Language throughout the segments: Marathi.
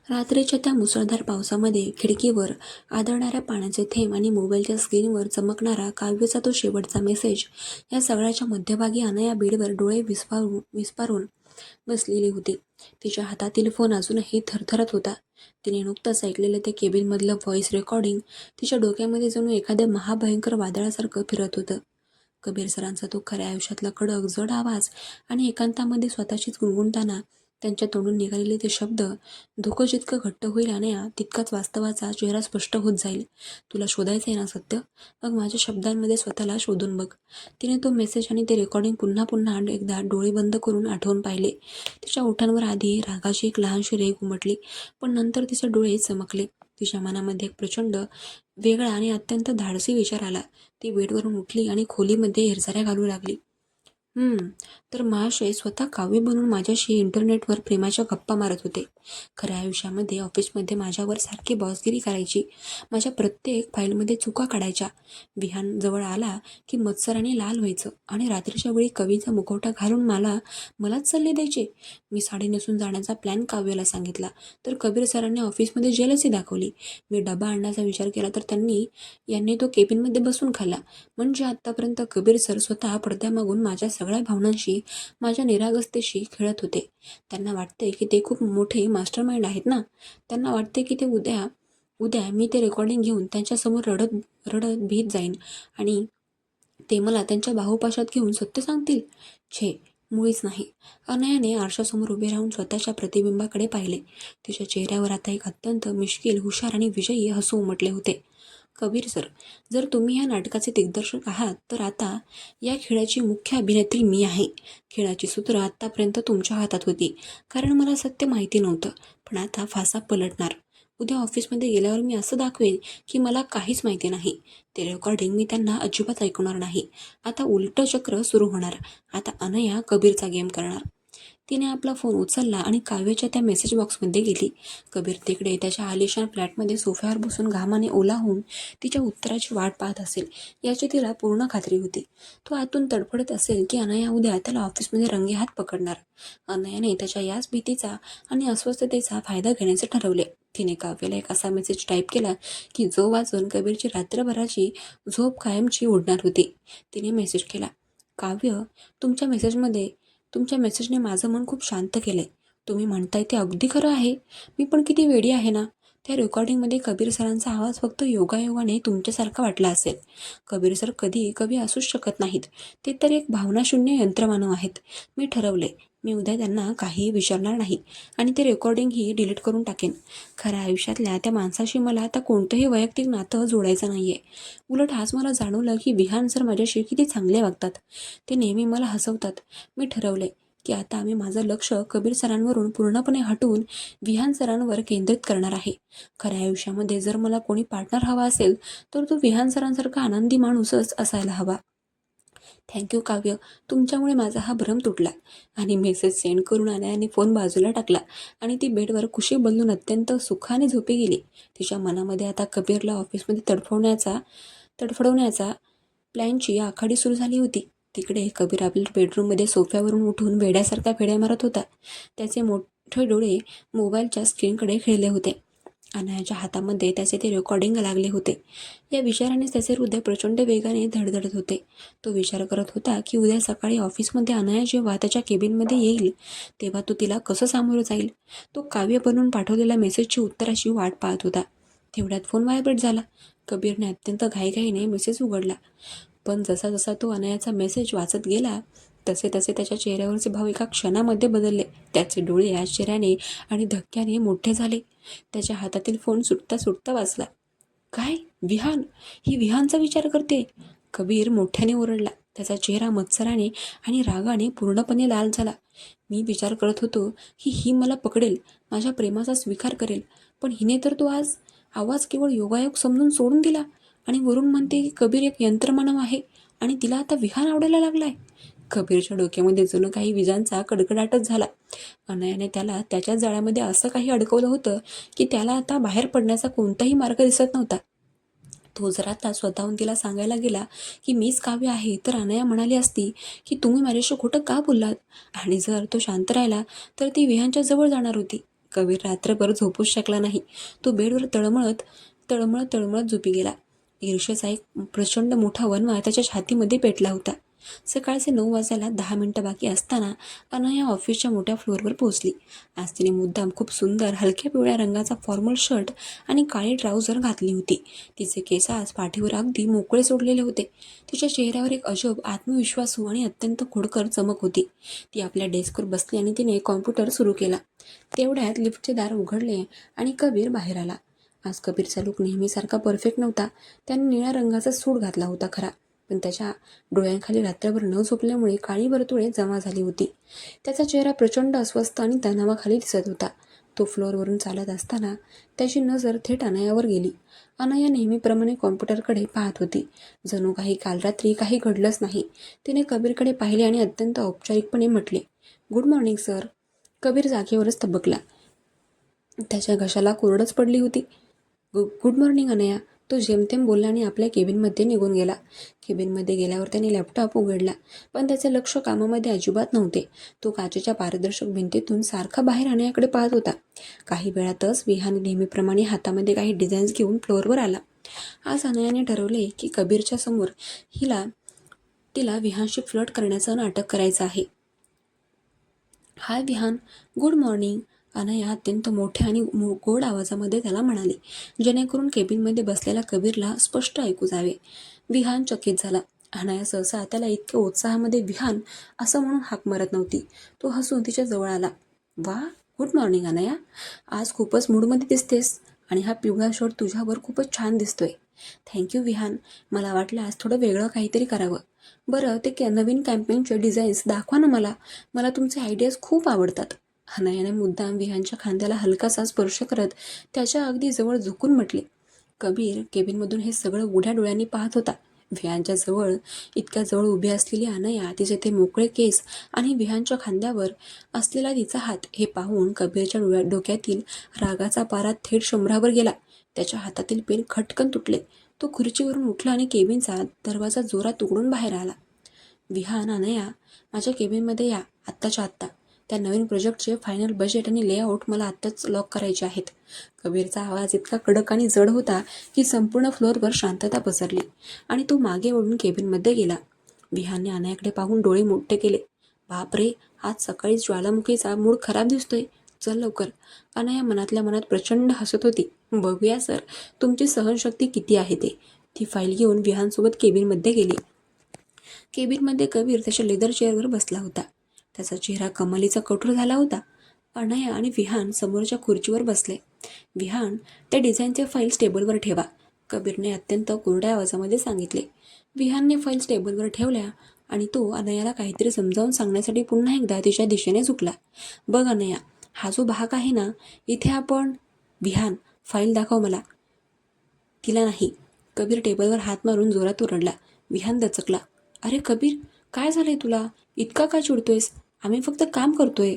रात्रीच्या त्या मुसळधार पावसामध्ये खिडकीवर आदळणाऱ्या पाण्याचे थेंब आणि मोबाईलच्या स्क्रीनवर चमकणारा काव्याचा तो शेवटचा मेसेज या सगळ्याच्या मध्यभागी अनया बेडवर डोळे विस्पारून बसलेली होती. तिच्या हातातील फोन अजूनही थरथरत होता. तिने नुकतंच ऐकलेलं ते केबिनमधलं व्हॉइस रेकॉर्डिंग तिच्या डोक्यामध्ये जणू एखाद्या महाभयंकर वादळासारखं फिरत होतं. कबीर सरांचा तो खऱ्या आयुष्यातला कडक जड आवाज आणि एकांतामध्ये स्वतःशीच गुणगुणताना त्यांच्या तोंडून निघालेले ते शब्द. धोकं जितकं घट्ट होईल अनया, तितकाच वास्तवाचा चेहरा स्पष्ट होत जाईल. तुला शोधायचं आहे ना सत्य? मग माझ्या शब्दांमध्ये स्वतःला शोधून बघ. तिने तो मेसेज आणि ते रेकॉर्डिंग पुन्हा पुन्हा एकदा डोळे बंद करून आठवून पाहिले. तिच्या ओठांवर आधी रागाची एक लहानशी रेघ उमटली, पण नंतर तिचे डोळे चमकले. तिच्या मनामध्ये एक प्रचंड, वेगळा आणि अत्यंत धाडसी विचार आला. ती बेडवरून उठली आणि खोलीमध्ये हिरझाऱ्या घालू लागली. तर महाशय स्वतः काव्य बनून माझ्याशी इंटरनेटवर प्रेमाच्या गप्पा मारत होते. खऱ्या आयुष्यामध्ये ऑफिसमध्ये माझ्यावर सारखी बॉसगिरी करायची. माझ्या प्रत्येक फाईलमध्ये चुका काढायच्या. विहान जवळ आला की मत्सराने लाल व्हायचं आणि रात्रीच्या वेळी कवीचा मुखवटा घालून मलाच सल्ले द्यायचे. मी साडी नेसून जाण्याचा प्लॅन काव्याला सांगितला तर कबीर सरांनी ऑफिसमध्ये जेलसी दाखवली. मी डबा आणण्याचा विचार केला तर यांनी तो केबिनमध्ये बसून खाल्ला. म्हणजे आत्तापर्यंत कबीर सर स्वतः पडद्यामागून माझ्या सगळ्या भावनांशी, माझ्या निरागसतेशी खेळत होते. त्यांना वाटते की ते खूप मोठे मास्टरमाइंड आहेत ना. त्यांना वाटते की ते उद्या उद्या मी ते रेकॉर्डिंग घेऊन त्यांच्यासमोर रडत रडत भीत जाईन आणि ते मला त्यांच्या बाहुपाशात घेऊन सत्य सांगतील. छे, मुळीच नाही. अनयाने आरशासमोर उभे राहून स्वतःच्या प्रतिबिंबाकडे पाहिले. तिच्या चेहऱ्यावर आता एक अत्यंत मिश्किल, हुशार आणि विजयी हसू उमटले होते. कबीर सर, जर तुम्ही ह्या नाटकाचे दिग्दर्शक आहात तर आता या खेळाची मुख्य अभिनेत्री मी आहे. खेळाची सूत्र आत्तापर्यंत तुमच्या हातात होती, कारण मला सत्य माहिती नव्हतं. पण आता फासा पलटणार. उद्या ऑफिसमध्ये गेल्यावर मी असं दाखवेन की मला काहीच माहिती नाही. ते रेकॉर्डिंग मी त्यांना अजिबात ऐकवणार नाही. आता उलटं चक्र सुरू होणार. आता अनया कबीरचा गेम करणार. तिने आपला फोन उचलला आणि काव्याच्या त्या मेसेज बॉक्समध्ये गेली. कबीर तिकडे त्याच्या आलिशान फ्लॅटमध्ये सोफ्यावर बसून घामाने ओला होऊन तिच्या उत्तराची वाट पाहत असेल याची तिला पूर्ण खात्री होती. तो आतून तडफडत असेल की अनया उद्या त्याला ऑफिसमध्ये रंगेहात पकडणार. अनयाने त्याच्या याच भीतीचा आणि अस्वस्थतेचा फायदा घेण्याचे ठरवले. तिने काव्याला एक असा मेसेज टाईप केला की जो वाचून कबीरची रात्रभराची झोप कायमची उडणार होती. तिने मेसेज केला, काव्य, तुमच्या मेसेजने माझं मन खूप शांत केलंय. तुम्ही म्हणताय ते अगदी खरं आहे. मी पण किती वेडी आहे ना. त्या रेकॉर्डिंगमध्ये कबीर सरांचा आवाज फक्त योगायोगाने तुमच्यासारखा वाटला असेल. कबीर सर कधी कवी असूच शकत नाहीत. ते तर एक भावनाशून्य यंत्रमानव आहेत. मी ठरवलंय, मी उद्या त्यांना काहीही विचारणार नाही आणि ते रेकॉर्डिंगही डिलीट करून टाकेन. खऱ्या आयुष्यातल्या त्या माणसाशी मला आता कोणतंही वैयक्तिक नातं जोडायचं नाहीये. उलट आज मला जाणवलं की विहान सर माझ्याशी किती चांगले वागतात. ते नेहमी मला हसवतात. मी ठरवलंय की आता मी माझं लक्ष कबीर सरांवरून पूर्णपणे हटवून विहान सरांवर केंद्रित करणार आहे. खऱ्या आयुष्यामध्ये जर मला कोणी पार्टनर हवा असेल तर तो विहान सरांसारखा आनंदी माणूसच असायला हवा. थँक्यू काव्य, तुमच्यामुळे माझा हा भ्रम तुटला. आणि मेसेज सेंड करून अनयाने फोन बाजूला टाकला आणि ती बेडवर कुशी बदलून अत्यंत सुखाने झोपी गेली. तिच्या मनामध्ये आता कबीरला ऑफिसमध्ये तडफडवण्याचा प्लॅनची आखाडी सुरू झाली होती. तिकडे कबीर आपल्या बेडरूममध्ये सोफ्यावरून उठून वेड्यासारखा फेड्या मारत होता. त्याचे मोठे डोळे मोबाईलच्या स्क्रीनकडे खिळले होते. अनयाच्या हातामध्ये त्याचे ते रेकॉर्डिंग लागले होते. या विचारानेच त्याचे हृदय प्रचंड वेगाने धडधडत होते. तो विचार करत होता की उद्या सकाळी ऑफिसमध्ये अनया जेव्हा त्याच्या केबिनमध्ये येईल तेव्हा तो तिला कसं सामोरं जाईल. तो काव्य बनवून पाठवलेल्या मेसेजची उत्तराची वाट पाहत होता. तेवढ्यात फोन व्हायब्रेट झाला. कबीरने अत्यंत घाईघाईने मेसेज उघडला. पण जसा जसा तो अनयाचा मेसेज वाचत गेला तसे तसे त्याच्या चेहऱ्यावरचे भाव एका क्षणामध्ये बदलले. त्याचे डोळे आश्चर्याने आणि धक्क्याने मोठे झाले. त्याच्या हातातील फोन सुटता सुटता वाचला. काय? विहान? ही विहानचा विचार करते? कबीर मोठ्याने ओरडला. त्याचा चेहरा मत्सराने आणि रागाने पूर्णपणे लाल झाला. मी विचार करत होतो की ही मला पकडेल, माझ्या प्रेमाचा स्वीकार करेल, पण हिने तर तो आवाज केवळ योगायोग समजून सोडून दिला आणि वरून म्हणते की कबीर एक यंत्रमानव आहे आणि तिला आता विहान आवडायला लागलाय. कबीरच्या डोक्यामध्ये जणू काही विजांचा कडकडाटच झाला. अनयाने त्याला त्याच्याच जाळ्यामध्ये असं काही अडकवलं होतं की त्याला आता बाहेर पडण्याचा कोणताही मार्ग दिसत नव्हता. तो जर आता स्वतःहून तिला सांगायला गेला की मीच काव्य आहे तर अनया म्हणाली असती की तुम्ही माझ्याशी खोटं का बोललात, आणि जर तो शांत राहिला तर ती विहानच्या जवळ जाणार होती. कबीर रात्रभर झोपूच शकला नाही. तो बेडवर तळमळत झोपी गेला. ईर्ष्येचा एक प्रचंड मोठा वनवा त्याच्या छातीमध्ये पेटला होता. सकाळचे 9 वाजायला 10 मिनिटं बाकी असताना अनया ऑफिसच्या मोठ्या फ्लोअरवर पोहोचली. आज तिने मुद्दाम खूप सुंदर हलक्या पिवळ्या रंगाचा फॉर्मल शर्ट आणि काळी ट्राउझर घातली होती. तिचे केस आज पाठीवर अगदी मोकळे सोडलेले होते. तिच्या चेहऱ्यावर एक अजब आत्मविश्वासू आणि अत्यंत खोडकर चमक होती. ती आपल्या डेस्कवर बसली आणि तिने कॉम्प्युटर सुरू केला. तेवढ्यात लिफ्टचे दार उघडले आणि कबीर बाहेर आला. आज कबीरचा लूक नेहमीसारखा परफेक्ट नव्हता. त्याने निळ्या रंगाचा सूट घातला होता खरा, पण त्याच्या डोळ्यांखाली रात्रभर न झोपल्यामुळे काळी वर्तुळे जमा झाली होती. त्याचा चेहरा प्रचंड अस्वस्थ आणि तणावाखाली दिसत होता. तो फ्लोअरवरून चालत असताना त्याची नजर थेट अनयावर गेली. अनया नेहमीप्रमाणे कॉम्प्युटरकडे पाहत होती, जणू काही काल रात्री काही घडलंच नाही. तिने कबीरकडे पाहिले आणि अत्यंत औपचारिकपणे म्हटले, "गुड मॉर्निंग सर." कबीर जागेवरच तबकला. त्याच्या घशाला कोरडच पडली होती. गुड मॉर्निंग अनया." तो जेमतेम बोलला आणि आपल्या केबिनमध्ये निघून गेला. केबिनमध्ये गेल्यावर त्याने लॅपटॉप उघडला, पण त्याचे लक्ष कामामध्ये अजिबात नव्हते. तो काचेच्या पारदर्शक भिंतीतून सारखा बाहेर अनयाकडे पाहत होता. काही वेळातच विहान नेहमीप्रमाणे हातामध्ये काही डिझाईन्स घेऊन फ्लोअरवर आला. आज अनयाने ठरवले की कबीरच्या समोर तिला विहानशी फ्लर्ट करण्याचं नाटक करायचं आहे. "हाय विहान, गुड मॉर्निंग." अनया अत्यंत मोठ्या आणि गोड आवाजामध्ये त्याला म्हणाली, जेणेकरून केबिनमध्ये बसलेल्या कबीरला स्पष्ट ऐकू जावे. विहान चकित झाला. अनया सहसा त्याला इतक्या उत्साहामध्ये विहान असं म्हणून हाक मारत नव्हती. तो हसून तिच्या जवळ आला. "वा, गुड मॉर्निंग अनया. आज खूपच मूडमध्ये दिसतेस आणि हा पिवळा शर्ट तुझ्यावर खूपच छान दिसतोय." "थँक्यू विहान. मला वाटलं आज थोडं वेगळं काहीतरी करावं." "बरं, ते नवीन कॅम्पेनचे डिझाईन्स दाखवा ना मला. मला तुमचे आयडियाज खूप आवडतात." अनयाने मुद्दाम विहानच्या खांद्याला हलकासा स्पर्श करत त्याच्या अगदी जवळ झुकून म्हटले. कबीर केबिनमधून हे सगळं उघड्या डोळ्यांनी पाहत होता. विहानच्या इतक्या जवळ उभी असलेली अनया, तिचे ते मोकळे केस आणि विहानच्या खांद्यावर असलेला तिचा हात हे पाहून कबीरच्या डोक्यातील रागाचा पारा थेट 100वर गेला. त्याच्या हातातील पेन खटकन तुटले. तो खुर्चीवरून उठला आणि केबिनचा दरवाजा जोरात उघडून बाहेर आला. "विहान, अनया, माझ्या केबिनमध्ये या, आत्ताच्या आत्ता. त्या नवीन प्रोजेक्टचे फायनल बजेट आणि लेआउट मला आत्ताच लॉक करायचे आहेत." कबीरचा आवाज इतका कडक आणि जड होता की संपूर्ण फ्लोअरवर शांतता पसरली आणि तो मागे वळून केबिनमध्ये गेला. विहानने अनयाकडे पाहून डोळे मोठे केले. "बापरे, आज सकाळी ज्वालामुखीचा मूड खराब दिसतोय. चल लवकर." अनया मनातल्या मनात प्रचंड हसत होती. "बघूया सर, तुमची सहनशक्ती किती आहे ते." ती फाईल घेऊन विहानसोबत केबिनमध्ये गेली. केबिनमध्ये कबीर त्याच्या लेदर चेअरवर बसला होता. त्याचा चेहरा कमालीचा कठोर झाला होता. अनया आणि विहान समोरच्या खुर्चीवर बसले. "विहान, त्या डिझाईनचे फाईल्स टेबलवर ठेवा." कबीरने अत्यंत कोरड्या आवाजामध्ये सांगितले. विहानने फाईल्स टेबलवर ठेवल्या आणि तो अनयाला काहीतरी समजावून सांगण्यासाठी पुन्हा एकदा तिच्या दिशेने झुकला. "बघ अनया, हा जो भाग आहे ना, इथे आपण." "विहान, फाईल दाखव मला." "तिला नाही." कबीर टेबलवर हात मारून जोरात ओरडला. विहान दचकला. "अरे कबीर, काय झालंय तुला? इतका का चिडतोयस? आम्ही फक्त काम करतोय."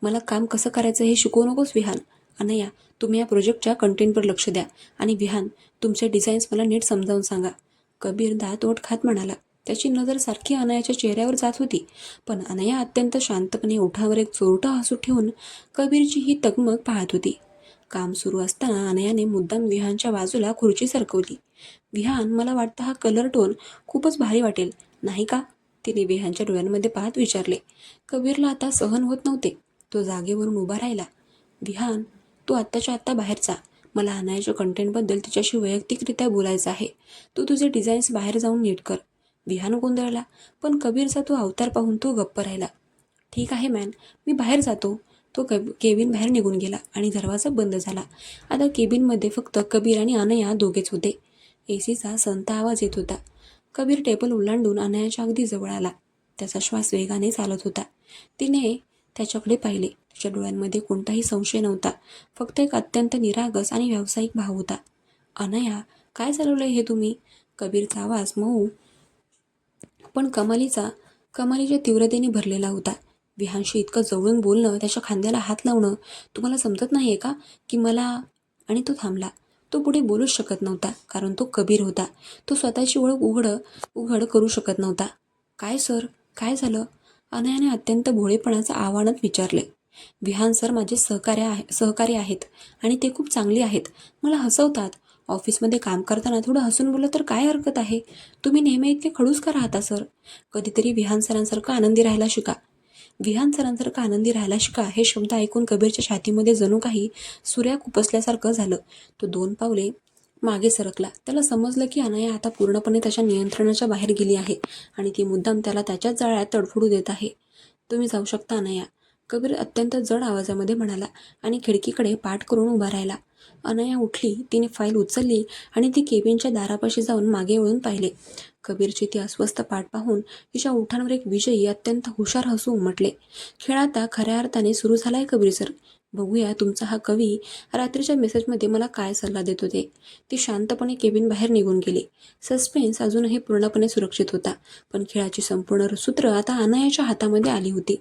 "मला काम कसं करायचं हे शिकवू नकोस विहान." "अनया, तुम्ही या प्रोजेक्टच्या कंटेंटवर लक्ष द्या आणि विहान, तुमचे डिझाईन्स मला नीट समजावून सांगा." कबीर दात ओठ खात म्हणाला. त्याची नजर सारखी अनयाच्या चेहऱ्यावर जात होती, पण अनया अत्यंत शांतपणे ओठावर एक चोरटं हसू ठेवून कबीरची ही तगमग पाहत होती. काम सुरू असताना अनयाने मुद्दाम विहानच्या बाजूला खुर्ची सरकवली. "विहान, मला वाटतं हा कलर टोन खूपच भारी वाटेल, नाही का?" तिने विहानच्या डोळ्यांमध्ये पाहत विचारले. कबीरला आता सहन होत नव्हते. तो जागेवरून उभा राहिला. "विहान, तू आत्ताच्या आत्ता बाहेर जा. मला अनयाच्या कंटेंटबद्दल तिच्याशी वैयक्तिकरित्या बोलायचं आहे. तू तुझे डिझाईन्स बाहेर जाऊन नीट कर." विहान गोंधळला, पण कबीरचा तो अवतार पाहून तो गप्प राहिला. "ठीक आहे मॅन, मी बाहेर जातो." तो केबिन बाहेर निघून गेला आणि दरवाजा बंद झाला. आता केबिनमध्ये फक्त कबीर आणि अनया दोघेच होते. एसीचा संथ आवाज येत होता. कबीर टेबल ओलांडून अनयाच्या अगदी जवळ आला. त्याचा श्वास वेगाने चालत होता. तिने त्याच्याकडे पाहिले. तिच्या डोळ्यांमध्ये कोणताही संशय नव्हता, फक्त एक अत्यंत निरागस आणि व्यावसायिक भाव होता. "अनया, काय चालवलंय हे तुम्ही?" कबीरचा आवाज मऊ पण कमालीच्या तीव्रतेने भरलेला होता. विहानशी इतकं जवळून बोलणं, त्याच्या खांद्याला हात लावणं तुम्हाला समजत नाहीये का की मला? आणि तो थांबला. तो पुढे बोलूच शकत नव्हता, कारण तो कबीर होता. तो स्वतःची ओळख उघड करू शकत नव्हता. "काय सर, काय झालं?" अनयाने अत्यंत भोळेपणाचा आव्हानात विचारले. विहान सर माझे सहकारी आहेत आणि ते खूप चांगले आहेत. मला हसवतात. ऑफिसमध्ये काम करताना थोडं हसून बोललं तर काय हरकत आहे? तुम्ही नेहमी इतके खडूस का राहता सर? कधीतरी विहान सरांसारखं आनंदी राहायला शिका. विहान सरांसारखं आनंदी राहायला शिका हे शब्द ऐकून कबीरच्या छातीमध्ये जणू काही सुऱ्या खुपसल्यासारखं झालं. तो 2 पावले मागे सरकला. त्याला समजलं की अनया आता पूर्णपणे त्याच्या नियंत्रणाच्या बाहेर गेली आहे आणि ती मुद्दाम त्याला त्याच्याच जाळ्यात तडफडू देत आहे. तुम्ही जाऊ शकता अनया, कबीर अत्यंत जड आवाजामध्ये म्हणाला आणि खिडकीकडे पाठ करून उभा राहिला. अनया उठली. तिने फाईल उचलली आणि ती केबिनच्या दारापाशी जाऊन मागे वळून पाहिले. कबीरची ती अस्वस्थ पाठ पाहून तिच्या ओठांवर एक विजयी अत्यंत हुशार हसू उमटले. खेळ आता खऱ्या अर्थाने सुरू झालाय कबीर सर. बघूया तुमचा हा कवी रात्रीच्या मेसेजमध्ये मला काय सल्ला देतो ते. ती शांतपणे केबिन बाहेर निघून गेली. सस्पेन्स अजूनही पूर्णपणे सुरक्षित होता, पण खेळाची संपूर्ण सूत्र आता अनयाच्या हातामध्ये आली होती.